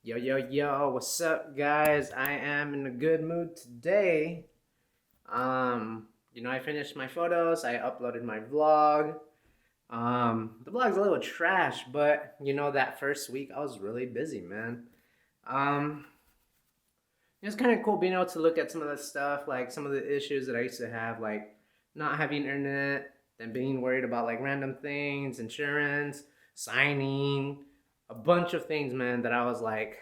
Yo, yo, yo, what's up, guys? I am in a good mood today. I finished my photos, I uploaded my vlog. The vlog's a little trash, but that first week I was really busy, man. Um, it was kind of cool being able to look at some of the stuff, like some of the issues that I used to have, like not having internet, and being worried about like random things, insurance, signing, a bunch of things, man, that I was like,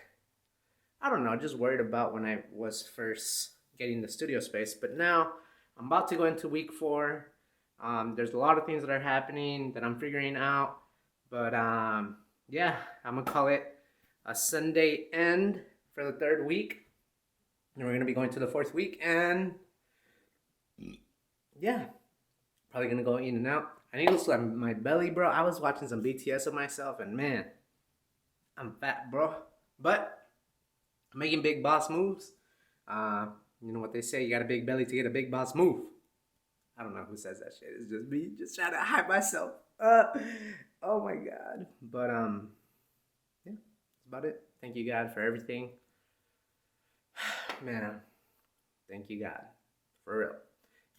I don't know, just worried about when I was first getting the studio space. But now I'm about to go into week 4. There's a lot of things that are happening that I'm figuring out. But yeah, I'm going to call it a Sunday end for the 3rd week. And we're going to be going to the 4th week. And yeah, probably going to go in and out. I need to sweat my belly, bro. I was watching some BTS of myself, and man, I'm fat, bro. But I'm making big boss moves. Uh, you know what they say, you got a big belly to get a big boss move. I don't know who says that shit. It's just me just trying to hype myself. Oh my god. But yeah, that's about it. Thank you God for everything. Man, thank you God. For real.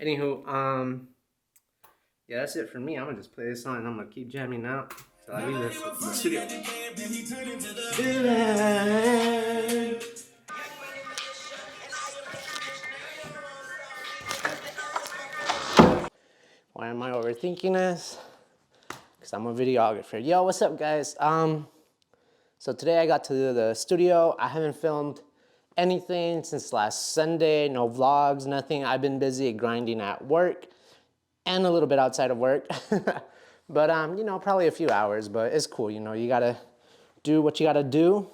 Anywho, yeah, that's it for me. I'm gonna just play this song and I'm gonna keep jamming out till I leave the studio. Why am I overthinking this? Because I'm a videographer. Yo, what's up, guys? So today I got to the studio. I haven't filmed anything since last Sunday. No vlogs, nothing. I've been busy grinding at work and a little bit outside of work. But probably a few hours. But it's cool. You gotta do what you gotta do.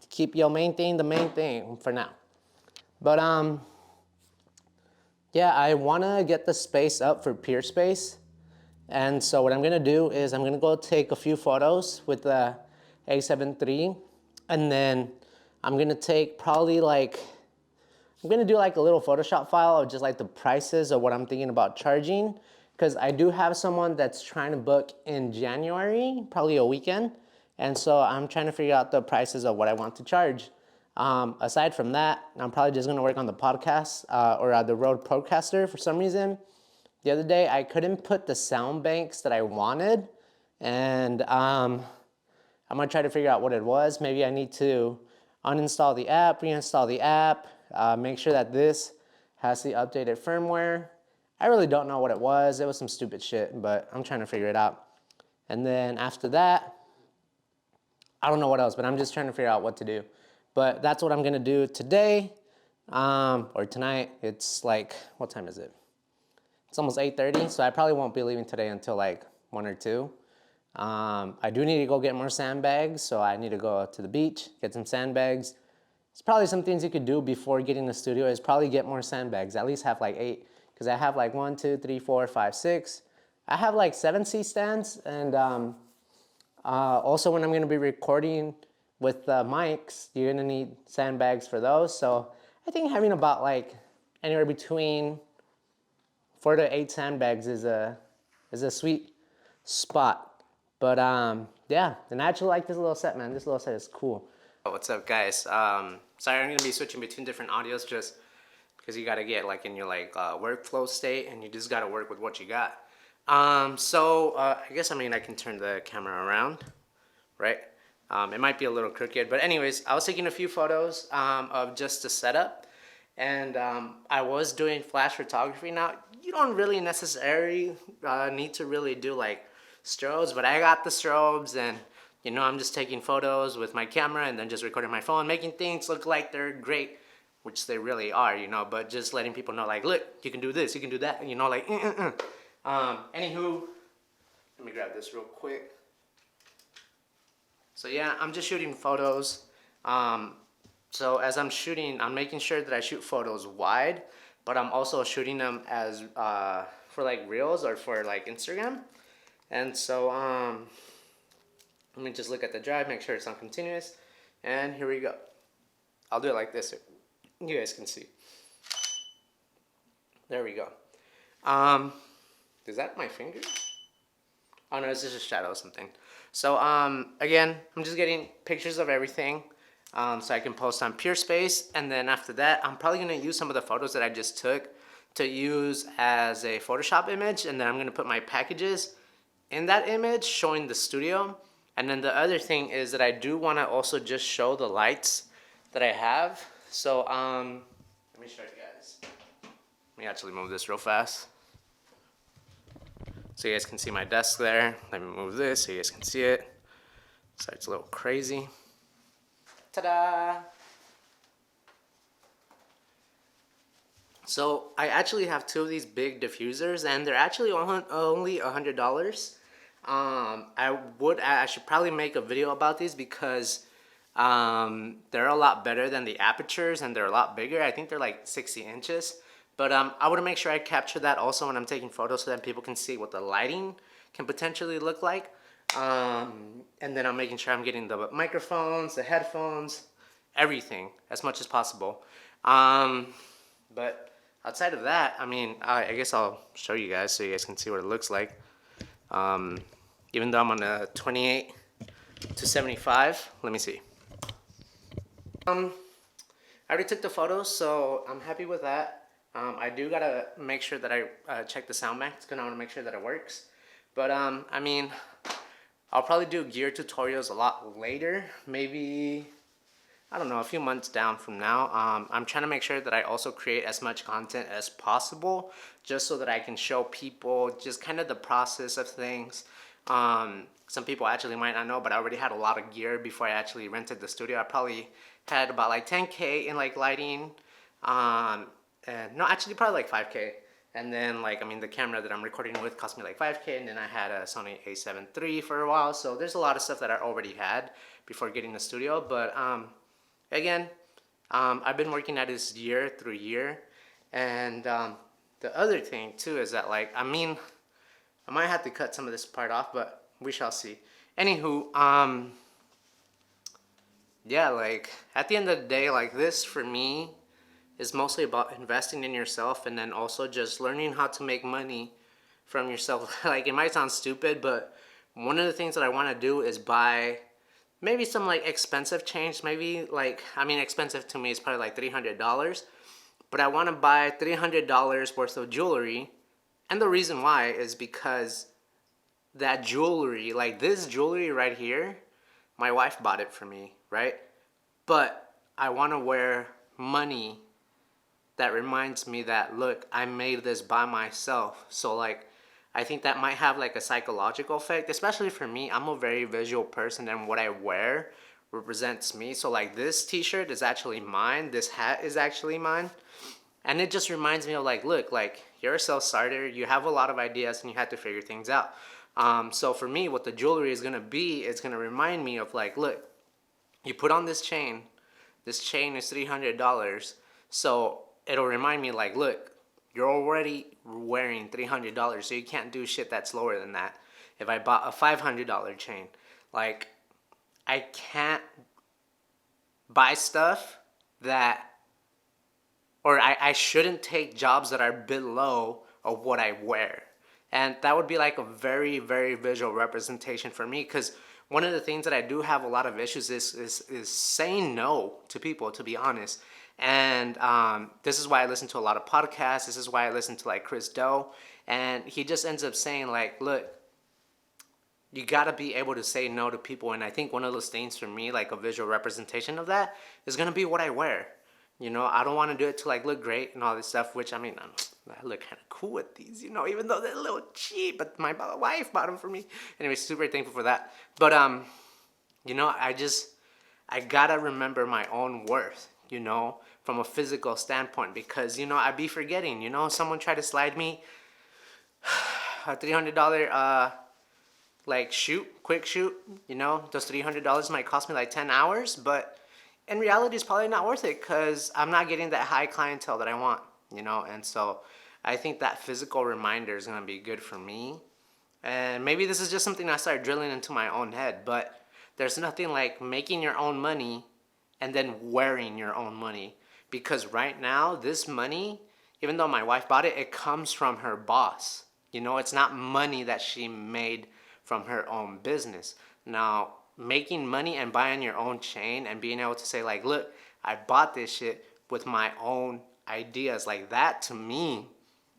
Keep your main thing the main thing for now. But yeah, I wanna get the space up for Peerspace. And so what I'm gonna do is I'm gonna go take a few photos with the A7 III, and then I'm gonna take probably like, I'm gonna do like a little Photoshop file of just like the prices of what I'm thinking about charging, because I do have someone that's trying to book in January, probably a weekend, and so I'm trying to figure out the prices of what I want to charge. Aside from that, I'm probably just gonna work on the podcast or the Rode Procaster for some reason. The other day, I couldn't put the sound banks that I wanted, and I'm gonna try to figure out what it was. Maybe I need to uninstall the app, reinstall the app, make sure that this has the updated firmware. I really don't know what it was. It was some stupid shit, but I'm trying to figure it out. And then after that, I don't know what else, but I'm just trying to figure out what to do. But that's what I'm gonna do today, or tonight. It's like, what time is it? It's almost 8:30, so I probably won't be leaving today until like 1 or 2. I do need to go get more sandbags, so I need to go to the beach, get some sandbags. It's probably some things you could do before getting the studio is probably get more sandbags, at least have like 8, because I have like 1, 2, 3, 4, 5, 6. I have like 7 C-stands, and also when I'm gonna be recording with mics, you're gonna need sandbags for those. So I think having about like anywhere between 4 to 8 sandbags is a sweet spot. But yeah, and I actually like this little set, man. This little set is cool. What's up, guys? Sorry, I'm gonna be switching between different audios just because you gotta get like in your like workflow state, and you just gotta work with what you got. I guess I can turn the camera around, right? It might be a little crooked, but anyways, I was taking a few photos of just the setup, and I was doing flash photography. Now, you don't really necessarily need to really do like strobes, but I got the strobes, and I'm just taking photos with my camera and then just recording my phone, making things look like they're great, which they really are, but just letting people know, like, look, you can do this, you can do that, like, anywho, let me grab this real quick. So yeah, I'm just shooting photos. So as I'm shooting, I'm making sure that I shoot photos wide, but I'm also shooting them as for like reels or for like Instagram. And so let me just look at the drive, make sure it's on continuous, and here we go. I'll do it like this so you guys can see. There we go. Is that my finger? Oh no, it's just a shadow or something. So again, I'm just getting pictures of everything so I can post on Peerspace, and then after that, I'm probably gonna use some of the photos that I just took to use as a Photoshop image, and then I'm gonna put my packages in that image showing the studio. And then the other thing is that I do want to also just show the lights that I have. So let me show you guys. Let me actually move this real fast so you guys can see my desk there. Let me move this so you guys can see it. So it's a little crazy. Ta-da! So I actually have two of these big diffusers, and they're actually only $100. I should probably make a video about these because they're a lot better than the apertures, and they're a lot bigger. I think they're like 60 inches. But I want to make sure I capture that also when I'm taking photos so that people can see what the lighting can potentially look like. And then I'm making sure I'm getting the microphones, the headphones, everything as much as possible. But outside of that, I mean, I guess I'll show you guys so you guys can see what it looks like. Even though I'm on a 28 to 75, let me see. I already took the photos, so I'm happy with that. I do gotta make sure that I check the sound bank because I want to make sure that it works. But I mean, I'll probably do gear tutorials a lot later, maybe, I don't know, a few months down from now. I'm trying to make sure that I also create as much content as possible just so that I can show people just kind of the process of things. Some people actually might not know, but I already had a lot of gear before I actually rented the studio. I probably had about like 10K in like lighting, and no, actually probably like 5K. And then like, I mean, the camera that I'm recording with cost me like 5K, and then I had a Sony a7 III for a while. So there's a lot of stuff that I already had before getting the studio. But again, I've been working at this year through year. And the other thing too is that like, I mean, I might have to cut some of this part off, but we shall see. Anywho, yeah, like at the end of the day, like this for me is mostly about investing in yourself, and then also just learning how to make money from yourself. Like it might sound stupid, but one of the things that I want to do is buy maybe some like expensive chains. Maybe like, I mean, expensive to me is probably like $300, but I want to buy $300 worth of jewelry. And the reason why is because that jewelry, like this jewelry right here, my wife bought it for me, right? But I want to wear money that reminds me that, look, I made this by myself. So like, I think that might have like a psychological effect, especially for me. I'm a very visual person, and what I wear represents me. So like this t-shirt is actually mine. This hat is actually mine. And it just reminds me of like, look, like you're a self-starter, you have a lot of ideas, and you have to figure things out. So for me, what the jewelry is gonna be, it's gonna remind me of like, look, you put on this chain is $300. So it'll remind me like, look, you're already wearing $300, so you can't do shit that's lower than that. If I bought a $500 chain, like I can't buy stuff that, or I shouldn't take jobs that are below of what I wear. And that would be like a very, very visual representation for me, because one of the things that I do have a lot of issues is saying no to people, to be honest. And this is why I listen to a lot of podcasts. This is why I listen to like Chris Do. And he just ends up saying like, look, you gotta be able to say no to people. And I think one of those things for me, like a visual representation of that, is gonna be what I wear. You know, I don't want to do it to like look great and all this stuff, which I mean, I look kind of cool with these, you know, even though they're a little cheap, but my wife bought them for me. Anyway, super thankful for that. But, you know, I gotta remember my own worth, you know, from a physical standpoint, because, you know, I be forgetting, you know, someone tried to slide me a $300, like quick shoot, you know, those $300 might cost me like 10 hours, but in reality, it's probably not worth it because I'm not getting that high clientele that I want, you know? And so I think that physical reminder is going to be good for me. And maybe this is just something I start drilling into my own head, but there's nothing like making your own money and then wearing your own money. Because right now, this money, even though my wife bought it, it comes from her boss. You know, it's not money that she made from her own business. Now, making money and buying your own chain and being able to say like, look, I bought this shit with my own ideas, like that to me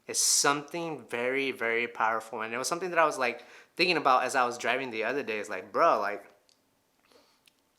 is something very, very powerful. And it was something that I was like thinking about as I was driving the other day. It's like, bro, like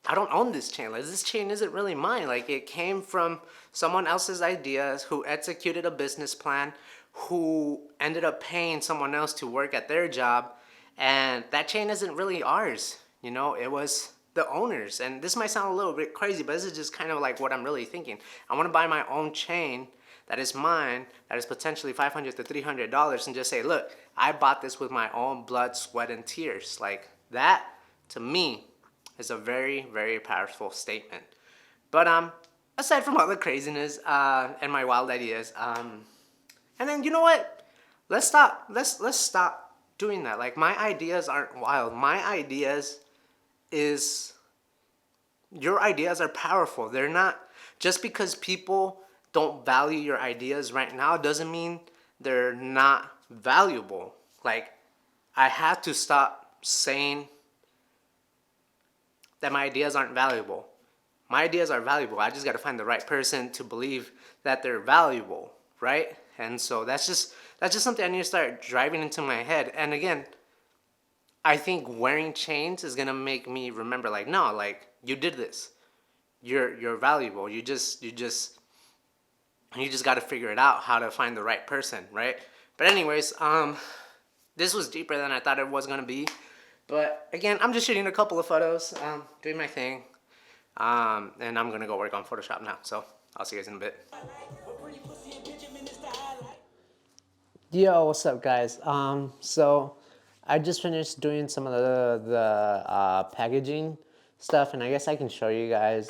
I don't own this chain. Like, this chain isn't really mine. Like, it came from someone else's ideas who executed a business plan, who ended up paying someone else to work at their job. And that chain isn't really ours. You know, it was the owners. And this might sound a little bit crazy, but this is just kind of like what I'm really thinking. I want to buy my own chain that is mine, that is potentially $500 to $300, and just say, look, I bought this with my own blood, sweat, and tears. Like, that, to me, is a very, very powerful statement. But aside from all the craziness and my wild ideas, and then you know what? Let's stop. Let's stop doing that. Like, my ideas aren't wild. My ideas is your ideas are powerful. They're not just because people don't value your ideas right now doesn't mean they're not valuable. Like, I have to stop saying that my ideas aren't valuable. My ideas are valuable. I just got to find the right person to believe that they're valuable, right? And so that's just something I need to start driving into my head. And again, I think wearing chains is gonna make me remember, like, no, like, you did this. You're valuable. You just got to figure it out how to find the right person, right? But anyways, this was deeper than I thought it was gonna be. But again, I'm just shooting a couple of photos, doing my thing, and I'm gonna go work on Photoshop now. So I'll see you guys in a bit. Yo, what's up, guys? So I just finished doing some of the packaging stuff, and I guess I can show you guys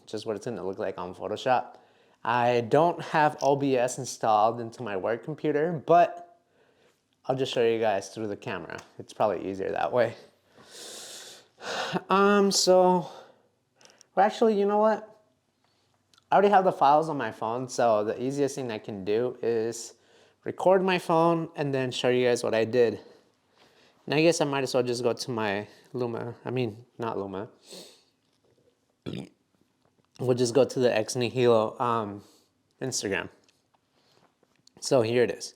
just what it's gonna look like on Photoshop. I don't have OBS installed into my work computer, but I'll just show you guys through the camera. It's probably easier that way. So, well, actually, you know what? I already have the files on my phone, so the easiest thing I can do is record my phone and then show you guys what I did. And I guess I might as well just go to my Luma. I mean, not Luma. We'll just go to the Ex Nihilo Instagram. So here it is.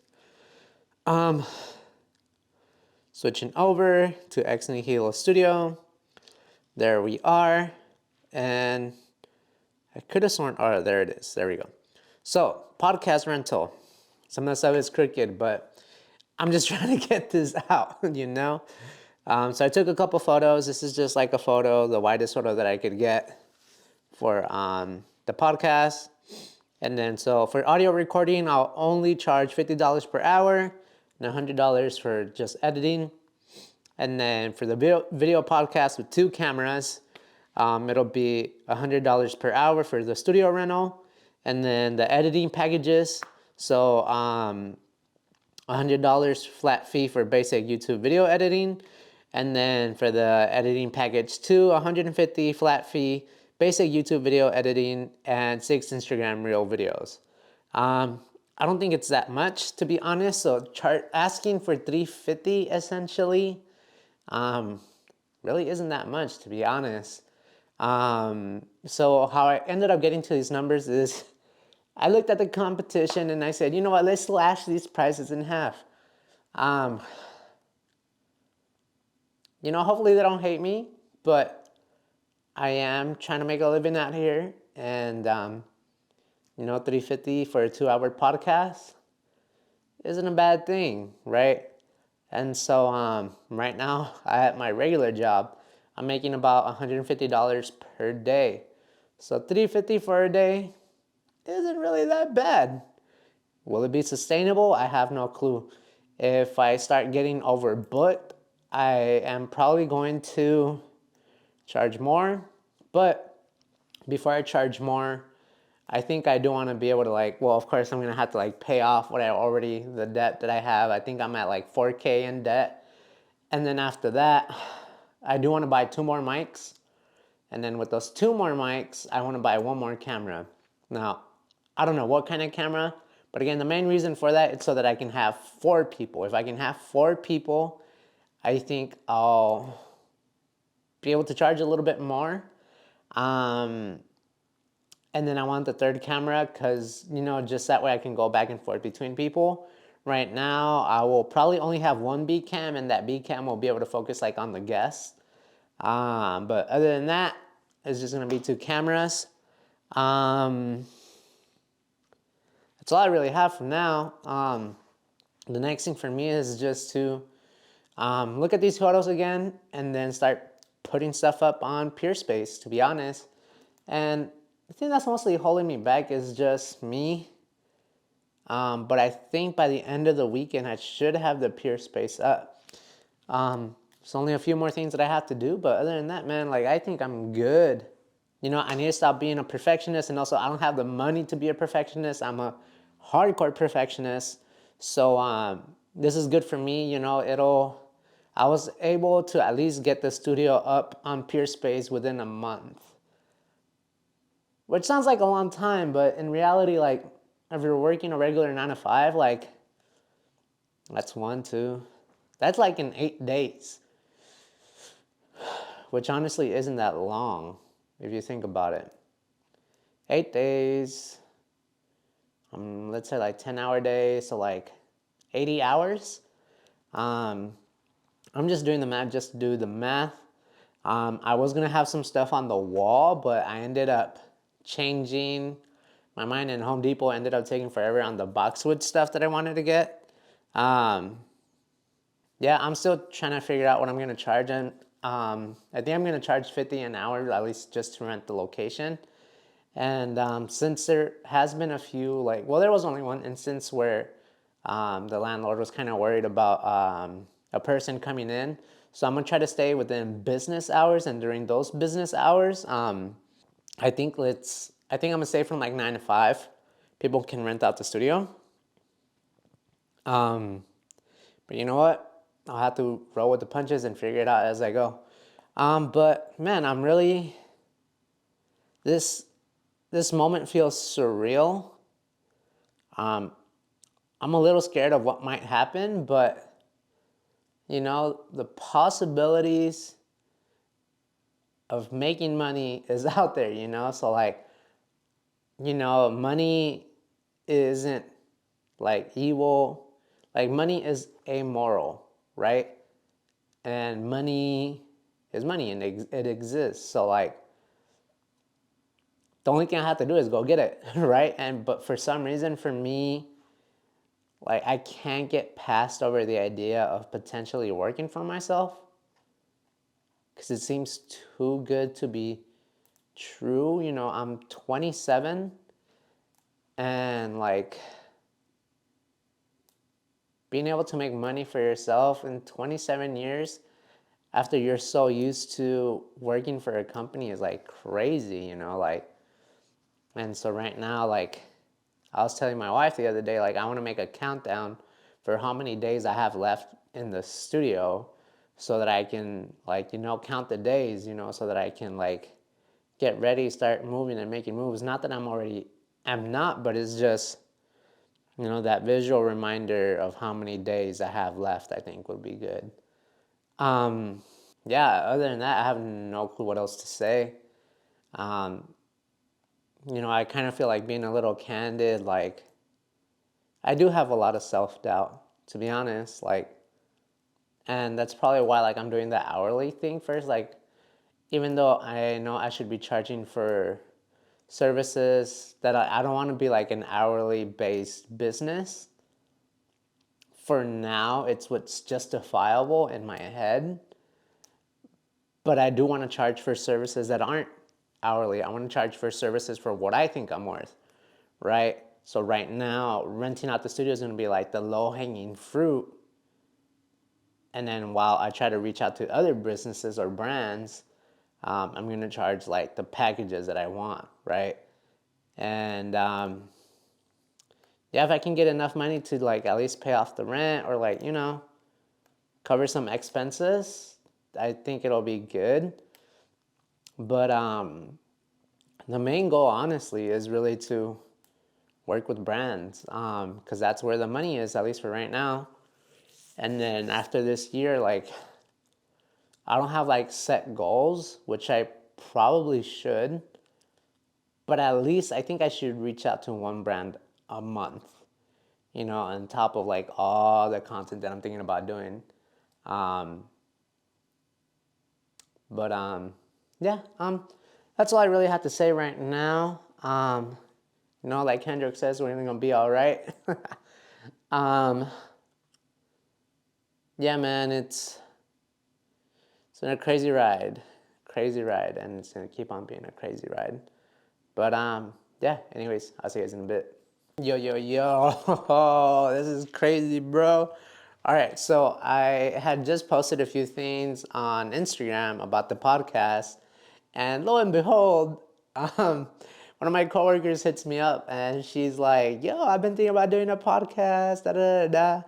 Switching over to Ex Nihilo Studio. There we are. And I could have sworn, oh, there it is. There we go. So, podcast rental. Some of the stuff is crooked, but I'm just trying to get this out, you know? So I took a couple photos. This is just like a photo, the widest photo that I could get for the podcast. And then so for audio recording, I'll only charge $50 per hour and $100 for just editing. And then for the video podcast with 2 cameras, it'll be $100 per hour for the studio rental. And then the editing packages, so $100 flat fee for basic YouTube video editing. And then for the editing package 2, $150 flat fee, basic YouTube video editing, and 6 Instagram Reel videos. I don't think it's that much, to be honest. So asking for $350 essentially really isn't that much, to be honest. So how I ended up getting to these numbers is I looked at the competition and I said, you know what, let's slash these prices in half. You know, hopefully they don't hate me, but I am trying to make a living out here. And, you know, $350 for a 2-hour podcast isn't a bad thing, right? And so right now, at my regular job, I'm making about $150 per day. So $350 for a day isn't really that bad. Will it be sustainable? I have no clue. If I start getting overbooked, I am probably going to charge more. But before I charge more, I think I do want to be able to, like, well, of course I'm going to have to like pay off the debt that I have. I think I'm at like $4,000 in debt. And then after that, I do want to buy 2 more mics. And then with those 2 more mics, I want to buy 1 more camera. Now, I don't know what kind of camera, but again, the main reason for that is so that I can have 4 people. If I can have 4 people, I think I'll be able to charge a little bit more. Um, and then I want the third camera because, just that way I can go back and forth between people. Right now, I will probably only have one B cam, and that B cam will be able to focus like on the guests. But other than that, it's just gonna be two cameras. Um, that's all I really have for now. The next thing for me is just to look at these photos again and then start putting stuff up on Peerspace, to be honest. And the thing that's mostly holding me back is just me. But I think by the end of the weekend, I should have the Peerspace up. It's only a few more things that I have to do, but other than that, man, like I think I'm good. I need to stop being a perfectionist, and also I don't have the money to be a perfectionist. I'm a hardcore perfectionist. So this is good for me. I was able to at least get the studio up on Peerspace within a month, which sounds like a long time, but in reality, like if you're working a regular 9 to 5, like that's 1, 2, that's like in 8 days, which honestly isn't that long if you think about it. 8 days, let's say like 10-hour days, so like 80 hours. I'm just doing the math just to do the math. I was gonna have some stuff on the wall, but I ended up changing my mind, and Home Depot ended up taking forever on the boxwood stuff that I wanted to get. Yeah, I'm still trying to figure out what I'm gonna charge, and I think I'm gonna charge $50 an hour, at least just to rent the location. And since there has been a few, there was only one instance where the landlord was kind of worried about a person coming in. So I'm gonna try to stay within business hours, and during those business hours, I think I'm gonna stay from like 9 to 5. People can rent out the studio. But you know what? I'll have to roll with the punches and figure it out as I go. But man, this this moment feels surreal. I'm a little scared of what might happen, but the possibilities of making money is out there, So money isn't like evil. Like money is amoral, right? And money is money, and it exists. So like the only thing I have to do is go get it, right? But for some reason, for me, like I can't get past over the idea of potentially working for myself, because it seems too good to be true. I'm 27, and like being able to make money for yourself in 27 years after you're so used to working for a company is like crazy, like. And so right now, like I was telling my wife the other day, like I want to make a countdown for how many days I have left in the studio, so that I can count the days, so that I can like get ready, start moving and making moves. Not that I'm not, but it's just, that visual reminder of how many days I have left, I think would be good. Yeah, other than that, I have no clue what else to say. I kind of feel like being a little candid, like I do have a lot of self-doubt, to be honest, like, and that's probably why like I'm doing the hourly thing first, like even though I know I should be charging for services that I don't want to be like an hourly based business. For now, it's what's justifiable in my head. But I do want to charge for services that aren't hourly. I want to charge for services for what I think I'm worth, right? So right now, renting out the studio is going to be like the low-hanging fruit. And then while I try to reach out to other businesses or brands, I'm going to charge like the packages that I want, right? And yeah, if I can get enough money to like at least pay off the rent, or like, cover some expenses, I think it'll be good. But the main goal, honestly, is really to work with brands, because that's where the money is, at least for right now. And then after this year, like I don't have like set goals, which I probably should, but at least I think I should reach out to one brand a month, on top of like all the content that I'm thinking about doing. Um, but yeah, that's all I really have to say right now. Like Kendrick says, we're gonna be all right. um, yeah, man, it's been a crazy ride, and it's gonna keep on being a crazy ride. But yeah. Anyways, I'll see you guys in a bit. Yo, yo, yo! This is crazy, bro. All right, so I had just posted a few things on Instagram about the podcast, and lo and behold, one of my coworkers hits me up, and she's like, "Yo, I've been thinking about doing a podcast, da da da da."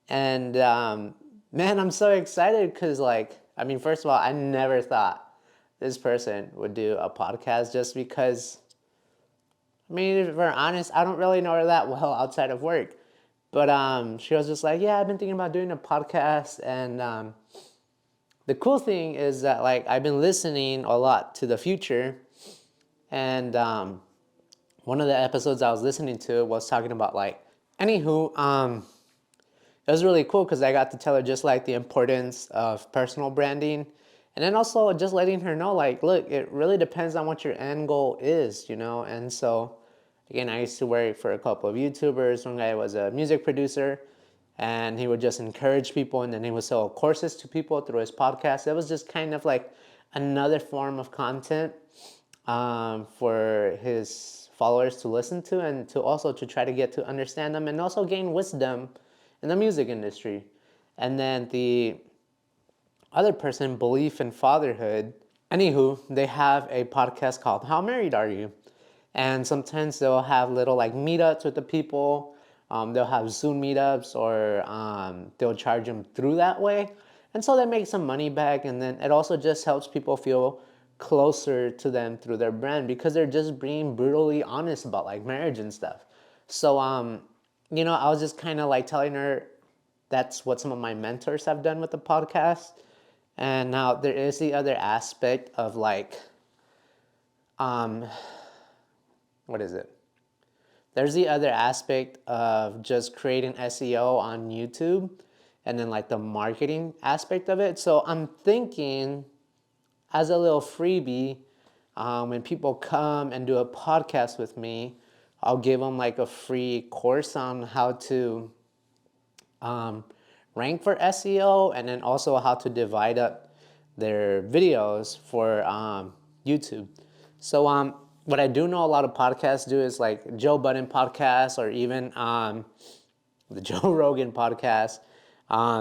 And man, I'm so excited because, like, I mean, first of all, I never thought this person would do a podcast just because, I mean, if we're honest, I don't really know her that well outside of work. But she was just like, yeah, I've been thinking about doing a podcast. And the cool thing is that, like, I've been listening a lot to The Future. And one of the episodes I was listening to was talking about, like, anywho, it was really cool because I got to tell her just like the importance of personal branding. And then also just letting her know, like, look, it really depends on what your end goal is. And so, again, I used to work for a couple of YouTubers. One guy was a music producer, and he would just encourage people, and then he would sell courses to people through his podcast. It was just kind of like another form of content for his followers to listen to, and to also to try to get to understand them and also gain wisdom in the music industry. And then the other person, Belief in Fatherhood. Anywho, they have a podcast called How Married Are You? And sometimes they'll have little like meetups with the people. They'll have Zoom meetups, or they'll charge them through that way. And so they make some money back. And then it also just helps people feel closer to them through their brand, because they're just being brutally honest about like marriage and stuff. So, I was just kind of like telling her that's what some of my mentors have done with the podcast. And now there is the other aspect of like, what is it? There's the other aspect of just creating SEO on YouTube, and then like the marketing aspect of it. So I'm thinking, as a little freebie, when people come and do a podcast with me, I'll give them like a free course on how to rank for SEO, and then also how to divide up their videos for YouTube. So what I do know a lot of podcasts do is like Joe Budden podcast, or even the Joe Rogan podcast.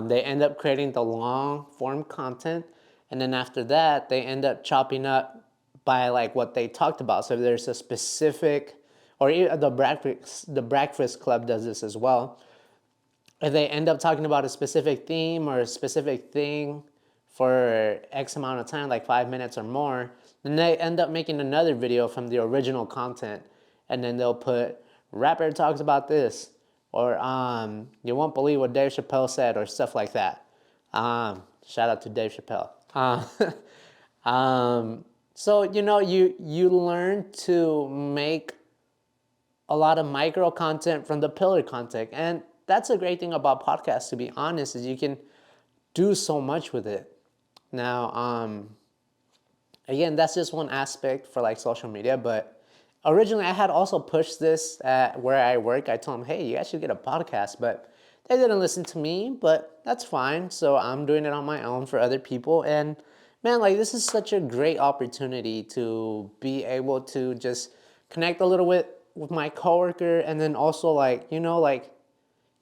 They end up creating the long form content, and then after that they end up chopping up by like what they talked about. So if there's a specific, or the Breakfast Club does this as well. If they end up talking about a specific theme or a specific thing for X amount of time, like 5 minutes or more, then they end up making another video from the original content. And then they'll put, rapper talks about this, or you won't believe what Dave Chappelle said, or stuff like that. Shout out to Dave Chappelle. So, you learn to make a lot of micro content from the pillar content. And that's a great thing about podcasts, to be honest, is you can do so much with it. Now, again, that's just one aspect for like social media, but originally I had also pushed this at where I work. I told them, hey, you guys should get a podcast, but they didn't listen to me, but that's fine. So I'm doing it on my own for other people. And man, like, this is such a great opportunity to be able to just connect a little bit with my coworker, and then also like, like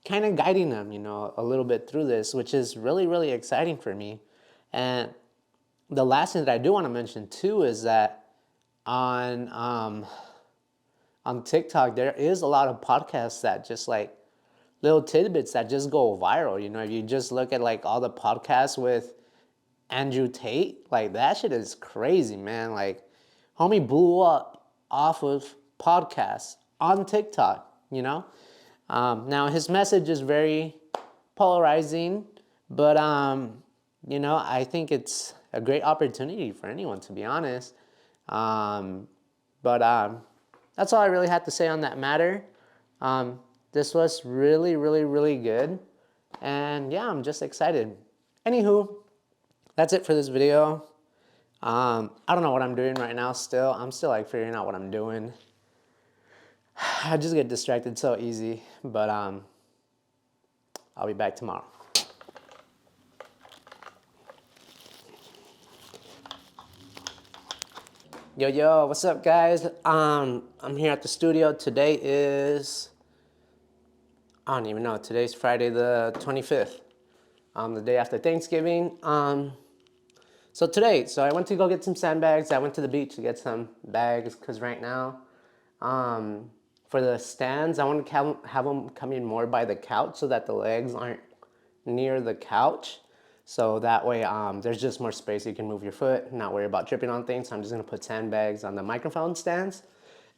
kind of guiding them, a little bit through this, which is really, really exciting for me. And the last thing that I do want to mention too is that on TikTok, there is a lot of podcasts that just like little tidbits that just go viral. If you just look at like all the podcasts with Andrew Tate, like that shit is crazy, man. Like, homie blew up off of podcasts on TikTok. Now his message is very polarizing, but you know, I think it's a great opportunity for anyone, to be honest. But that's all I really had to say on that matter. This was really, really, really good. And yeah, I'm just excited. Anywho, that's it for this video. I don't know what I'm doing right now still. I'm still like figuring out what I'm doing. I just get distracted so easy. But I'll be back tomorrow. Yo, yo, what's up, guys? I'm here at the studio. Today is, I don't even know. Today's Friday the 25th, the day after Thanksgiving. So I went to go get some sandbags. I went to the beach to get some bags because right now, for the stands, I want to have them coming more by the couch so that the legs aren't near the couch. So that way, there's just more space. You can move your foot, not worry about tripping on things. So I'm just gonna put sandbags on the microphone stands.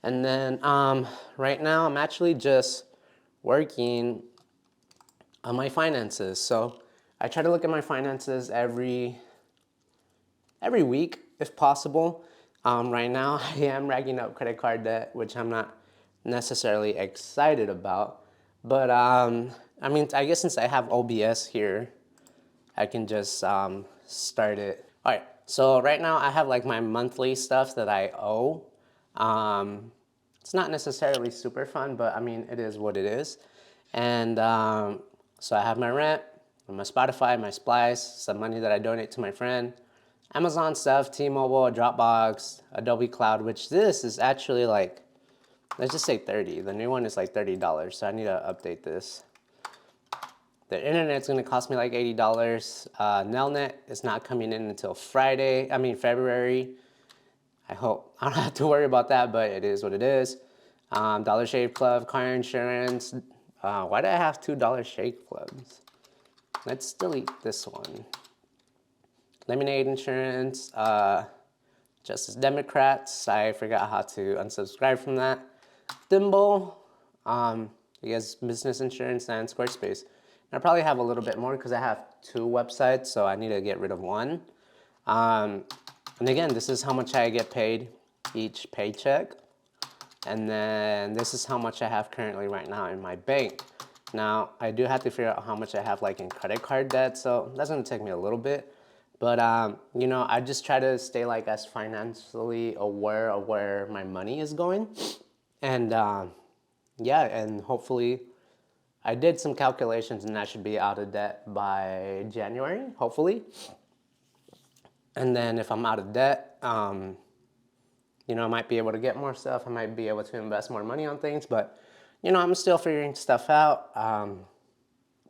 And then right now, I'm actually just working on my finances. So I try to look at my finances every week if possible. Right now, I am racking up credit card debt, which I'm not necessarily excited about. But I mean, I guess since I have OBS here, I can just start it. All right, so right now I have like my monthly stuff that I owe. It's not necessarily super fun, but I mean, it is what it is. And so I have my rent, my Spotify, my Splice, some money that I donate to my friend, Amazon stuff, T-Mobile, Dropbox, Adobe Cloud, which this is actually like, let's just say 30. The new one is like $30, so I need to update this. The internet's gonna cost me like $80. Nelnet is not coming in until February. I hope I don't have to worry about that, but it is what it is. Dollar Shave Club, car insurance. Why do I have two Dollar Shave Clubs? Let's delete this one. Lemonade insurance, Justice Democrats. I forgot how to unsubscribe from that. Thimble, I guess business insurance, and Squarespace. I probably have a little bit more because I have 2 websites, so I need to get rid of one. And again, this is how much I get paid each paycheck. And then this is how much I have currently right now in my bank. Now, I do have to figure out how much I have like in credit card debt, so that's gonna take me a little bit. But you know, I just try to stay like as financially aware of where my money is going. And yeah, and hopefully I did some calculations and I should be out of debt by January, hopefully. And then if I'm out of debt, you know, I might be able to get more stuff. I might be able to invest more money on things, but you know, I'm still figuring stuff out.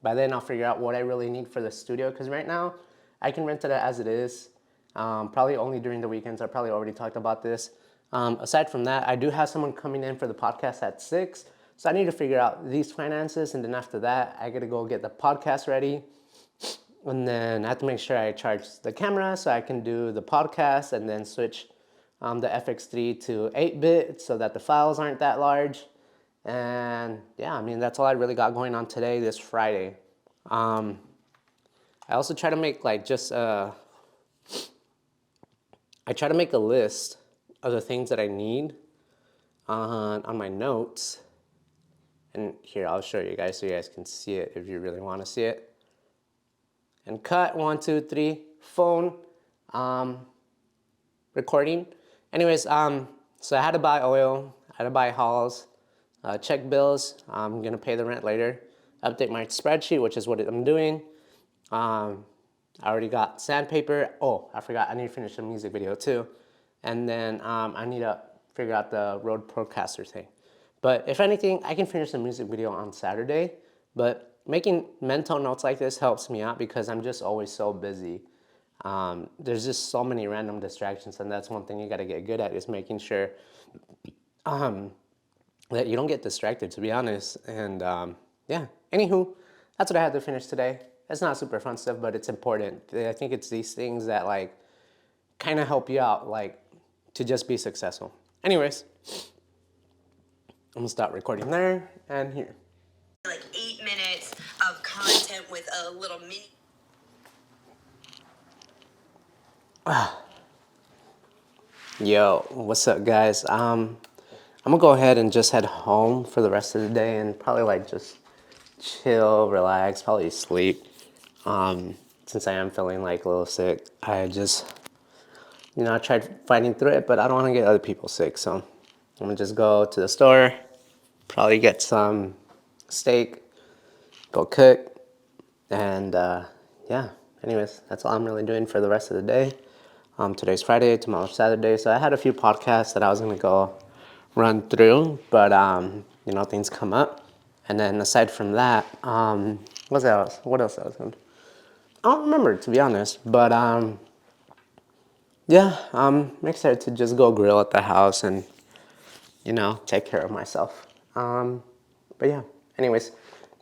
By then I'll figure out what I really need for the studio, because right now I can rent it as it is. Probably only during the weekends. I probably already talked about this. Aside from that, I do have someone coming in for the podcast at 6. So I need to figure out these finances, and then after that, I gotta go get the podcast ready. And then I have to make sure I charge the camera so I can do the podcast, and then switch the FX3 to 8-bit so that the files aren't that large. And yeah, I mean, that's all I really got going on today, this Friday. I also try to make like I try to make a list of the things that I need on my notes. And here, I'll show you guys so you guys can see it if you really want to see it. And cut, 1, 2, 3, phone, recording. Anyways, so I had to buy oil, I had to buy hauls, check bills. I'm gonna pay the rent later. Update my spreadsheet, which is what I'm doing. I already got sandpaper. Oh, I forgot, I need to finish the music video too. And then I need to figure out the Rode Procaster thing. But if anything, I can finish the music video on Saturday. But making mental notes like this helps me out because I'm just always so busy. There's just so many random distractions, and that's one thing you gotta get good at, is making sure that you don't get distracted, to be honest. And yeah, anywho, that's what I had to finish today. It's not super fun stuff, but it's important. I think it's these things that like kind of help you out, like to just be successful. Anyways, I'm gonna stop recording there and here. Like 8 minutes of content with a little mini. Yo, what's up, guys? I'm gonna go ahead and just head home for the rest of the day and probably like just chill, relax, probably sleep. Since I am feeling like a little sick, I just, I tried fighting through it, but I don't want to get other people sick, so I'm gonna just go to the store, probably get some steak, go cook, and yeah. Anyways, that's all I'm really doing for the rest of the day. Today's Friday, tomorrow's Saturday, so I had a few podcasts that I was gonna go run through, but things come up. And then aside from that, what else? What else I was gonna do? I don't remember, to be honest, but yeah, I'm excited to just go grill at the house and take care of myself. But yeah, anyways,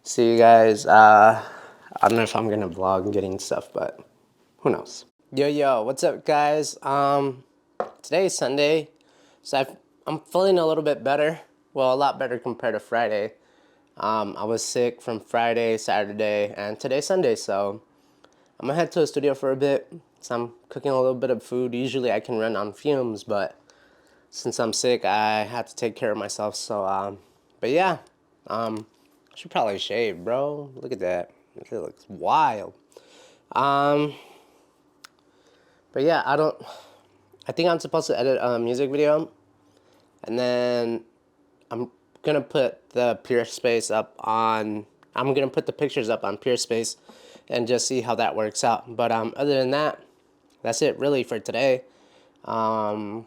see you guys. I don't know if I'm gonna vlog getting stuff, but who knows? Yo, what's up, guys? Today is Sunday, so I'm feeling a little bit better. Well, a lot better compared to Friday. I was sick from Friday, Saturday, and today's Sunday, so I'm gonna head to the studio for a bit. So I'm cooking a little bit of food. Usually I can run on fumes, but since I'm sick, I had to take care of myself. So, but yeah, I should probably shave, bro. Look at that. It looks wild. Um, but yeah, I think I'm supposed to edit a music video, and then I'm gonna put the Peerspace up on. I'm gonna put the pictures up on Peerspace, and just see how that works out. But other than that, that's it really for today. And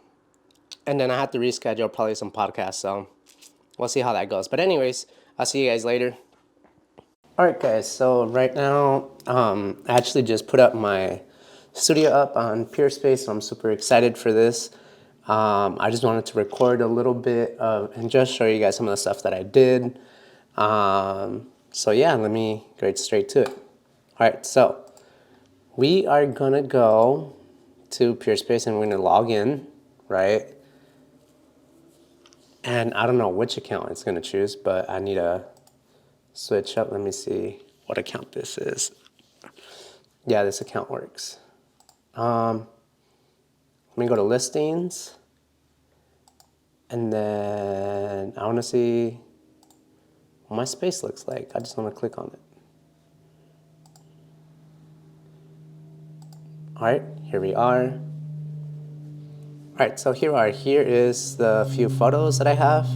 then I have to reschedule probably some podcasts, so we'll see how that goes. But anyways, I'll see you guys later. All right, guys. So right now, I actually just put up my studio up on Peerspace, so I'm super excited for this. I just wanted to record a little bit and just show you guys some of the stuff that I did. So yeah, let me get straight to it. All right, so we are gonna go to Peerspace and we're gonna log in, right? And I don't know which account it's gonna choose, but I need to switch up. Let me see what account this is. Yeah, this account works. Let me go to listings. And then I want to see what my space looks like. I just want to click on it. All right, here we are. All right, so here is the few photos that I have.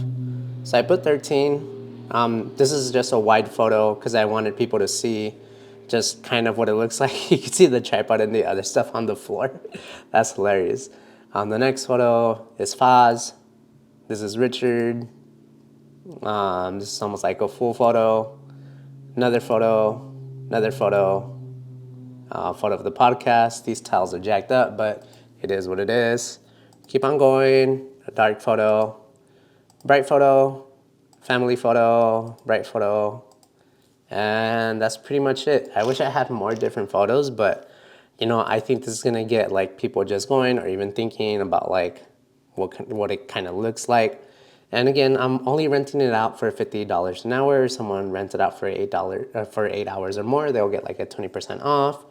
So I put 13. This is just a wide photo because I wanted people to see just kind of what it looks like. You can see the tripod and the other stuff on the floor. That's hilarious. The next photo is Faz. This is Richard. This is almost like a full photo. Another photo, another photo. Photo of the podcast. These tiles are jacked up, but it is what it is. Keep on going. A dark photo, bright photo, family photo, bright photo, and that's pretty much it. I wish I had more different photos, but I think this is gonna get like people just going or even thinking about like what it kind of looks like. And again, I'm only renting it out for $50 an hour. Someone rents it out for $8 for 8 hours or more, they'll get like a 20% off.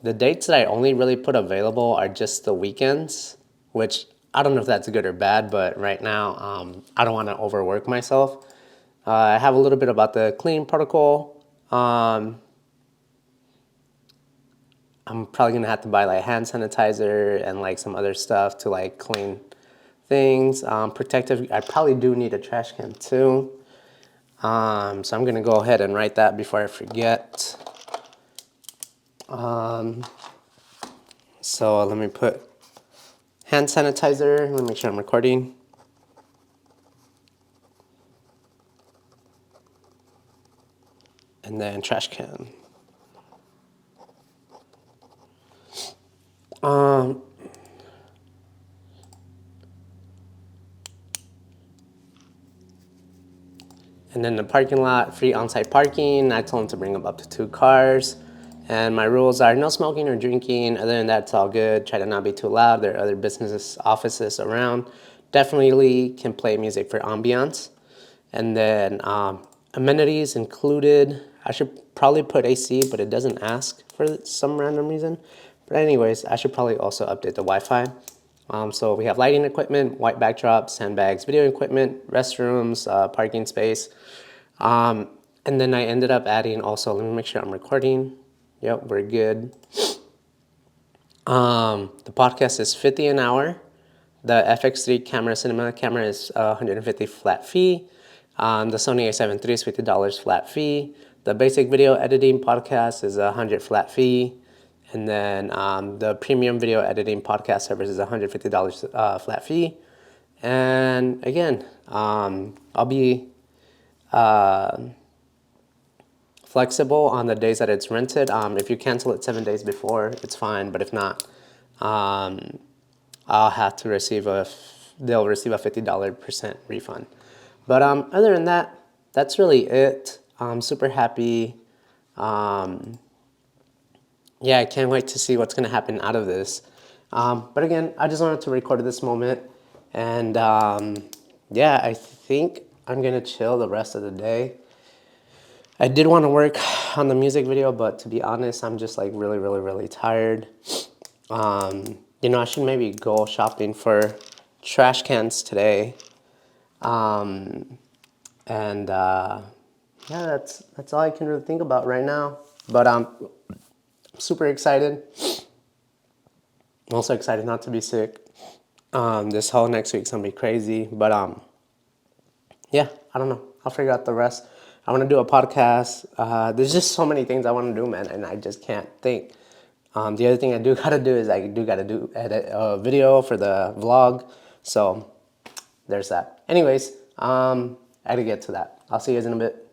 The dates that I only really put available are just the weekends, which I don't know if that's good or bad, but right now I don't want to overwork myself. I have a little bit about the cleaning protocol. I'm probably gonna have to buy like hand sanitizer and like some other stuff to like clean things. Protective, I probably do need a trash can too. So I'm gonna go ahead and write that before I forget. So let me put hand sanitizer. Let me make sure I'm recording. And then trash can. And then the parking lot, free on-site parking. I told him to bring up to 2 cars. And my rules are no smoking or drinking. Other than that, it's all good. Try to not be too loud. There are other businesses, offices around. Definitely can play music for ambiance. And then amenities included. I should probably put AC, but it doesn't ask for some random reason. But anyways, I should probably also update the Wi-Fi. So we have lighting equipment, white backdrops, handbags, video equipment, restrooms, parking space. And then I ended up adding also, let me make sure I'm recording. Yep, we're good. The podcast is $50 an hour. The FX3 camera, cinema camera is $150 flat fee. The Sony A7 III is $50 flat fee. The basic video editing podcast is $100 flat fee. And then the premium video editing podcast service is $150 flat fee. And again, I'll be flexible on the days that it's rented. If you cancel it 7 days before, it's fine. But if not, I'll have to they'll receive a $50% refund. But other than that, that's really it. I'm super happy. Yeah, I can't wait to see what's going to happen out of this. But again, I just wanted to record this moment. And yeah, I think I'm going to chill the rest of the day. I did want to work on the music video, but to be honest, I'm just like really, really, really tired. You know, I should maybe go shopping for trash cans today. Yeah, that's all I can really think about right now. But I'm super excited. I'm also excited not to be sick. This whole next week's gonna be crazy. But yeah, I don't know. I'll figure out the rest. I want to do a podcast. There's just so many things I want to do, man, and I just can't think. The other thing I do gotta do is edit a video for the vlog. So there's that. Anyways, I gotta get to that. I'll see you guys in a bit.